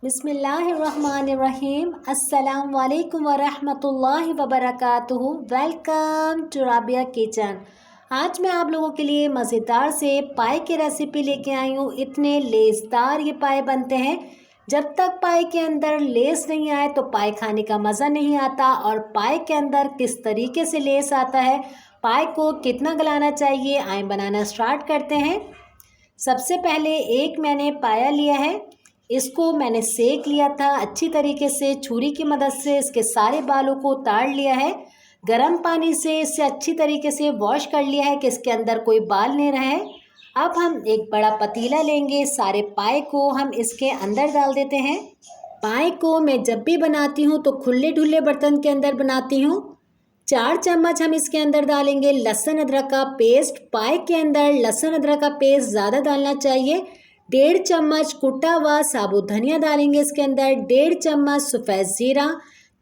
बिस्मिल्लाहिर्रहमानिर्रहीम। अस्सलाम वालेकुम वरहमतुल्लाहि वबरकातुहू। Welcome to Rabia kitchen. आज मैं आप लोगों के लिए मज़ेदार से पाए की रेसिपी लेके आई हूँ। इतने लेसदार ये पाए बनते हैं। जब तक पाए के अंदर लेस नहीं आए तो पाए खाने का मज़ा नहीं आता। और पाए के अंदर किस तरीके से लेस आता है, पाए को कितना गलाना चाहिए, आए बनाना स्टार्ट करते हैं। सबसे पहले एक मैंने पाया लिया है, इसको मैंने सेक लिया था अच्छी तरीके से। छुरी की मदद से इसके सारे बालों को उतार लिया है। गर्म पानी से इसे अच्छी तरीके से वॉश कर लिया है कि इसके अंदर कोई बाल नहीं रहे। अब हम एक बड़ा पतीला लेंगे, सारे पाए को हम इसके अंदर डाल देते हैं। पाए को मैं जब भी बनाती हूँ तो खुले ढुले बर्तन के अंदर बनाती हूँ। 4 चम्मच हम इसके अंदर डालेंगे लहसुन अदरक का पेस्ट। पाए के अंदर लहसुन अदरक का पेस्ट ज़्यादा डालना चाहिए। 1.5 चम्मच कुटा हुआ साबुत धनिया डालेंगे इसके अंदर। 1.5 चम्मच सफ़ेद ज़ीरा।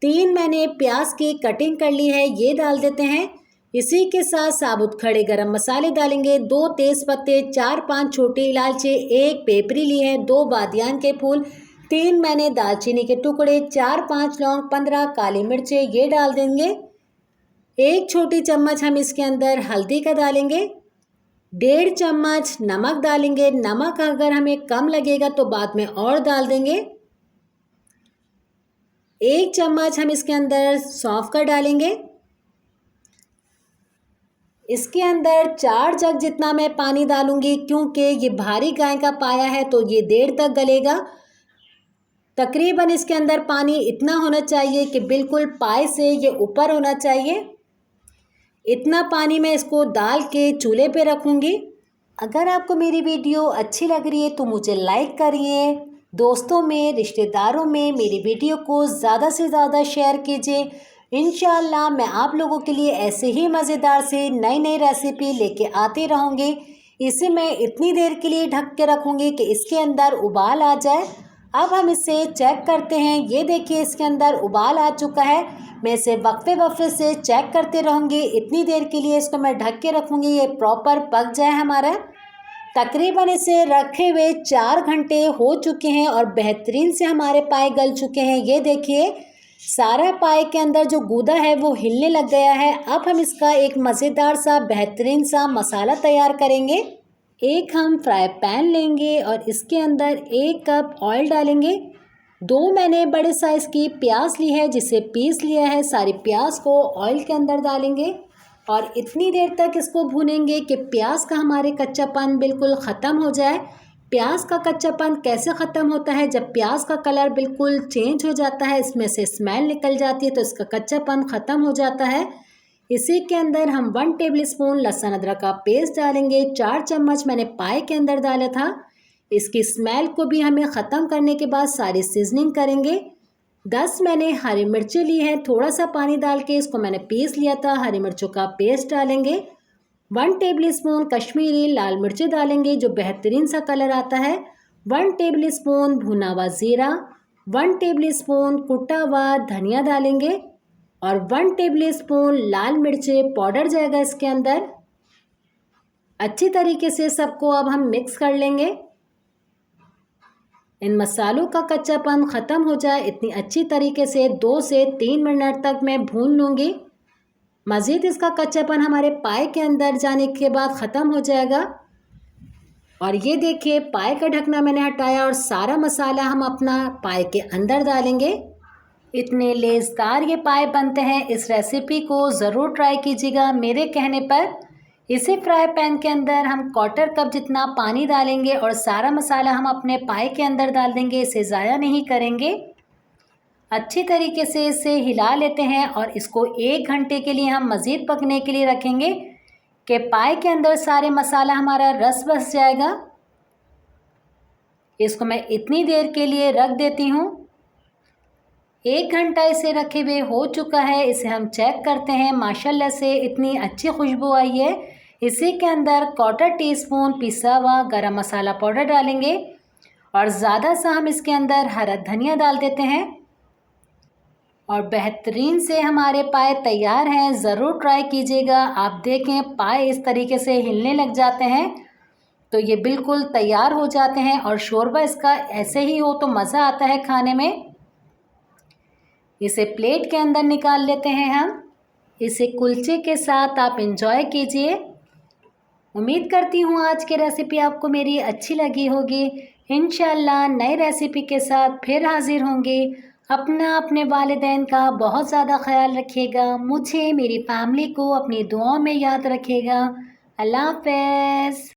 3 मैंने प्याज की कटिंग कर ली है, ये डाल देते हैं। इसी के साथ साबुत खड़े गरम मसाले डालेंगे। 2 तेज़पत्ते, 4-5 छोटी इलायची, 1 पेपरी ली है, 2 बादियान के फूल, 3 मैंने दालचीनी के टुकड़े, 4-5 लौंग, 15 काली मिर्चें, ये डाल देंगे। 1 छोटी चम्मच हम इसके अंदर हल्दी का डालेंगे। 1.5 चम्मच नमक डालेंगे। नमक अगर हमें कम लगेगा तो बाद में और डाल देंगे। 1 चम्मच हम इसके अंदर सौंफ का डालेंगे। इसके अंदर 4 जग जितना मैं पानी डालूंगी, क्योंकि ये भारी गाय का पाया है तो ये देर तक गलेगा। तकरीबन इसके अंदर पानी इतना होना चाहिए कि बिल्कुल पाए से ये ऊपर होना चाहिए। इतना पानी मैं इसको डाल के चूल्हे पे रखूँगी। अगर आपको मेरी वीडियो अच्छी लग रही है तो मुझे लाइक करिए। दोस्तों में, रिश्तेदारों में मेरी वीडियो को ज़्यादा से ज़्यादा शेयर कीजिए। इंशाअल्लाह मैं आप लोगों के लिए ऐसे ही मज़ेदार से नई नई रेसिपी लेके आती रहूँगी। इसे मैं इतनी देर के लिए ढक के रखूँगी कि इसके अंदर उबाल आ जाए। अब हम इसे चेक करते हैं। ये देखिए इसके अंदर उबाल आ चुका है। मैं इसे वक्फे से चेक करते रहूँगी। इतनी देर के लिए इसको मैं ढक के रखूँगी, ये प्रॉपर पक जाए हमारा। तकरीबन इसे रखे हुए 4 घंटे हो चुके हैं और बेहतरीन से हमारे पाए गल चुके हैं। ये देखिए सारा पाए के अंदर जो गूदा है वो हिलने लग गया है। अब हम इसका एक मज़ेदार सा बेहतरीन सा मसाला तैयार करेंगे। एक हम फ्राई पैन लेंगे और इसके अंदर 1 कप ऑयल डालेंगे। 2 मैंने बड़े साइज़ की प्याज ली है जिसे पीस लिया है। सारी प्याज को ऑयल के अंदर डालेंगे और इतनी देर तक इसको भूनेंगे कि प्याज का हमारे कच्चापन बिल्कुल ख़त्म हो जाए। प्याज का कच्चापन कैसे ख़त्म होता है? जब प्याज का कलर बिल्कुल चेंज हो जाता है, इसमें से स्मेल निकल जाती है तो इसका कच्चापन ख़त्म हो जाता है। इसी के अंदर हम 1 टेबल स्पून लहसुन अदरक का पेस्ट डालेंगे। 4 चम्मच मैंने पाए के अंदर डाला था। इसकी स्मेल को भी हमें ख़त्म करने के बाद सारी सीजनिंग करेंगे। 10 मैंने हरी मिर्चें ली हैं, थोड़ा सा पानी डाल के इसको मैंने पीस लिया था। हरी मिर्चों का पेस्ट डालेंगे। 1 टेबल स्पून कश्मीरी लाल मिर्चें डालेंगे जो बेहतरीन सा कलर आता है। 1 टेबल स्पून भुना हुआ ज़ीरा, 1 टेबल स्पून कुटा हुआ धनिया डालेंगे और 1 टेबल स्पून लाल मिर्चें पाउडर जाएगा इसके अंदर। अच्छी तरीके से सबको अब हम मिक्स कर लेंगे। इन मसालों का कच्चापन ख़त्म हो जाए इतनी अच्छी तरीके से 2 से 3 मिनट तक मैं भून लूँगी। मज़ीद इसका कच्चापन हमारे पाए के अंदर जाने के बाद ख़त्म हो जाएगा। और ये देखिए पाए का ढकना मैंने हटाया और सारा मसाला हम अपना पाए के अंदर डालेंगे। इतने लेज़दार ये पाए बनते हैं। इस रेसिपी को ज़रूर ट्राई कीजिएगा मेरे कहने पर। इसी फ्राई पैन के अंदर हम 1/4 कप जितना पानी डालेंगे और सारा मसाला हम अपने पाए के अंदर डाल देंगे। इसे ज़ाया नहीं करेंगे। अच्छी तरीके से इसे हिला लेते हैं और इसको 1 घंटे के लिए हम मज़ीद पकने के लिए रखेंगे कि पाए के अंदर सारे मसाला हमारा रस बस जाएगा। इसको मैं इतनी देर के लिए रख देती हूँ। 1 घंटा इसे रखे हुए हो चुका है। इसे हम चेक करते हैं। माशाल्लाह से इतनी अच्छी खुशबू आई है। इसी के अंदर 1/4 टीस्पून पिसा हुआ गरम मसाला पाउडर डालेंगे और ज़्यादा सा हम इसके अंदर हरा धनिया डाल देते हैं। और बेहतरीन से हमारे पाए तैयार हैं। ज़रूर ट्राई कीजिएगा। आप देखें पाए इस तरीके से हिलने लग जाते हैं तो ये बिल्कुल तैयार हो जाते हैं और शोरबा इसका ऐसे ही हो तो मज़ा आता है खाने में। इसे प्लेट के अंदर निकाल लेते हैं हम। इसे कुलचे के साथ आप एंजॉय कीजिए। उम्मीद करती हूँ आज की रेसिपी आपको मेरी अच्छी लगी होगी। इंशाल्लाह नई रेसिपी के साथ फिर हाजिर होंगे। अपना अपने वालिदैन का बहुत ज़्यादा ख्याल रखिएगा। मुझे मेरी फैमिली को अपनी दुआओं में याद रखिएगा। अल्लाह हाफ़िज़।